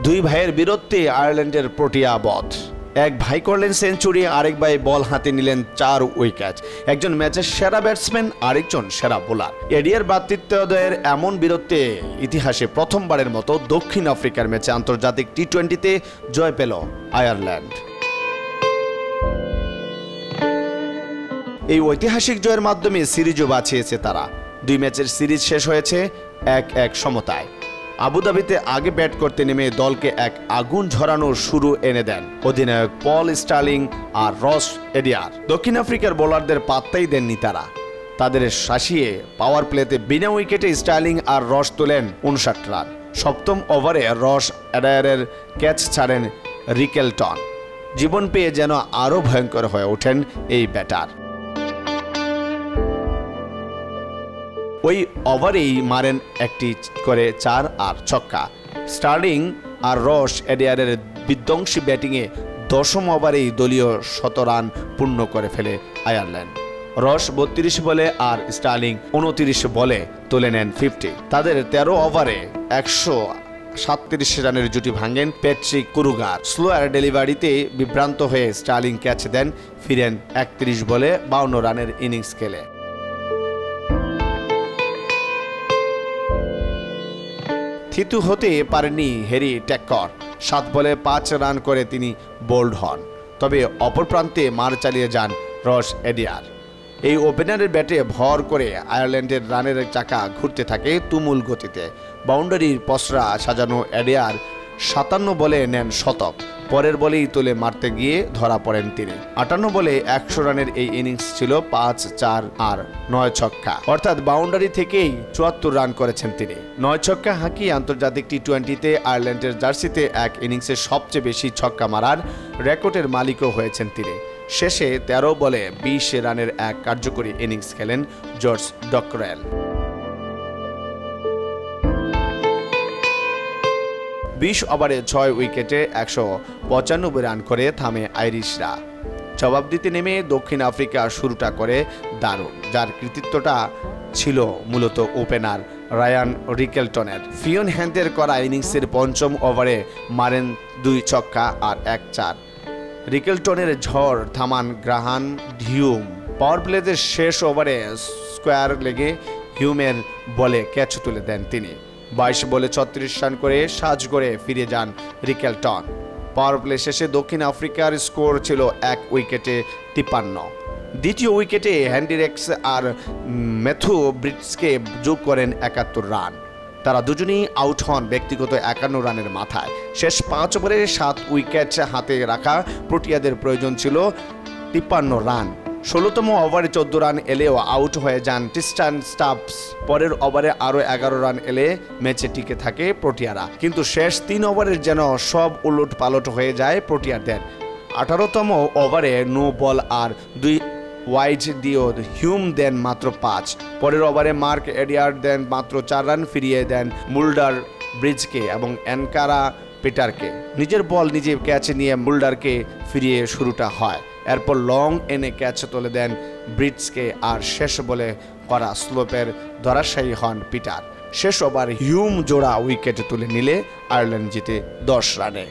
দুই ভাইয়ের বীরত্বে আয়ারল্যান্ডের প্রোটিয়া বধ। এক ভাই করলেন সেঞ্চুরি, আরেক ভাই বল হাতে নিলেন 4 উইকেট। একজন ম্যাচের সেরা ব্যাটসম্যান, আরেকজন সেরা বোলার। এডিয়ার ভ্রাতৃত্বদ্বয়ের এমন বীরত্বে ইতিহাসে প্রথমবারের মতো দক্ষিণ আফ্রিকার ম্যাচে আন্তর্জাতিক টি-20তে জয় পেল আয়ারল্যান্ড। এই ঐতিহাসিক জয়ের মাধ্যমে সিরিজও বাঁচিয়েছে তারা। 2 ম্যাচের সিরিজ শেষ হয়েছে 1-1 সমতায়। আবুধাবিতে আগে ব্যাট করতে নেমে দলকে এক আগুন ঝরানোর শুরু এনে দেন অধিনায়ক পল স্টার্লিং আর রস এডিয়ার। দক্ষিণ আফ্রিকার বোলারদের পাত্তাই দেননি তারা। তাদের শাসিয়ে পাওয়ার প্লেতে বিনা উইকেটে স্টার্লিং আর রস তোলেন 59 রান। 7ম ওভারে রস এডায়ারের ক্যাচ ছাড়েন রিকেলটন। জীবন পেয়ে যেন আরও ভয়ঙ্কর হয়ে ওঠেন এই ব্যাটার। ওই ওভারেই মারেন একটি করে 4 আর ছক্কা। স্টার্লিং আর রস এডিয়ারের বিধ্বংসী ব্যাটিংয়ে 10ম ওভারেই দলীয় 100 রান পূর্ণ করে ফেলে আয়ারল্যান্ড। রস 32 বলে আর স্টার্লিং 29 বলে তুলে নেন 50। তাদের 13 ওভারে 137 রানের জুটি ভাঙেন প্যাট্রিক কুরুগার। স্লোয়ার ডেলিভারিতে বিভ্রান্ত হয়ে স্টার্লিং ক্যাচ দেন, ফিরেন 31 বলে 52 রানের ইনিংস খেলে। থিতু হতে পারেননি হ্যারি ট্যাকর। 7 বলে 5 রান করে তিনি বোল্ড হন। তবে অপর প্রান্তে মার চালিয়ে যান রস এডিয়ার। এই ওপেনারের ব্যাটে ভর করে আয়ারল্যান্ডের রানের চাকা ঘুরতে থাকে তুমুল গতিতে। বাউন্ডারির পসরা সাজানো এডিয়ার 57 বলে নেন শতক। পরের বলেই তুলে মারতে গিয়ে ধরা পড়েন তিনি। 58 বলে 100 রানের এই ইনিংস ছিল 5, 4 আর 9 ছক্কা, অর্থাৎ বাউন্ডারি থেকেই 74 রান করেছেন তিনি। 9 ছক্কা হাঁকিয়ে আন্তর্জাতিক টি-20তে আয়ারল্যান্ডের জার্সিতে এক ইনিংসে সবচেয়ে বেশি ছক্কা মারার রেকর্ডের মালিকও হয়েছেন তিনি। শেষে 13 বলে 20 রানের এক কার্যকরী ইনিংস খেলেন জর্জ ডকরেল। 20 ওভারে 6 উইকেটে 195 রান করে থামে আইরিশরা। জবাব দিতে নেমে দক্ষিণ আফ্রিকা শুরুটা করে দারুণ, যার কৃতিত্বটা ছিল মূলত ওপেনার রায়ান রিকেলটনের। ফিওন হ্যান্ডের করা ইনিংসের 5ম ওভারে মারেন 2 ছক্কা আর 1 চার। রিকেলটনের ঝড় থামান গ্রাহাম হিউম। পাওয়ার প্লেতে শেষ ওভারে স্কোয়ার লেগে হিউমের বলে ক্যাচ তুলে দেন তিনি। 22 বলে 36 রান করে সাজ করে ফিরে যান রিকেলটন। পাওয়ার প্লে শেষে দক্ষিণ আফ্রিকার স্কোর ছিল 1 উইকেটে 53। দ্বিতীয় উইকেটে হ্যান্ডিরেক্স আর ম্যাথু ব্রিটসকে যোগ করেন 71 রান। তারা দুজনেই আউট হন ব্যক্তিগত 51 রানের মাথায়। শেষ 5 ওভারে 7 উইকেট হাতে রাখা প্রোটিয়াদের প্রয়োজন ছিল 53 রান। 16তম ওভারে 14 রান এলেও আউট হয়ে যান ট্রিস্টান স্টাবস। পরের ওভারে আরও 11 রান এলে ম্যাচে টিকে থাকে প্রোটিয়ারা, কিন্তু শেষ 3 ওভারের যেন সব উলট পালট হয়ে যায় প্রোটিয়াদের। 18তম ওভারে নো বল আর 2 ওয়াইড দিয়েও হিউম দেন মাত্র 5। পরের ওভারে মার্ক এডিয়ার দেন মাত্র 4 রান, ফিরিয়ে দেন মুল্ডার ব্রিজকে এবং এনকারা পিটারকে। নিজের বল নিজে ক্যাচ নিয়ে মুল্ডারকে ফিরিয়ে শুরুটা হয়। এরপর লং এনে ক্যাচ তুলে দেন ব্রিটসকে আর শেষ বলে করা স্লোপের ধরাশায়ী হন পিটার। শেষ ওভার হিউম জোড়া উইকেট তুলে নিলে আয়ারল্যান্ড জিতে 10 রানে।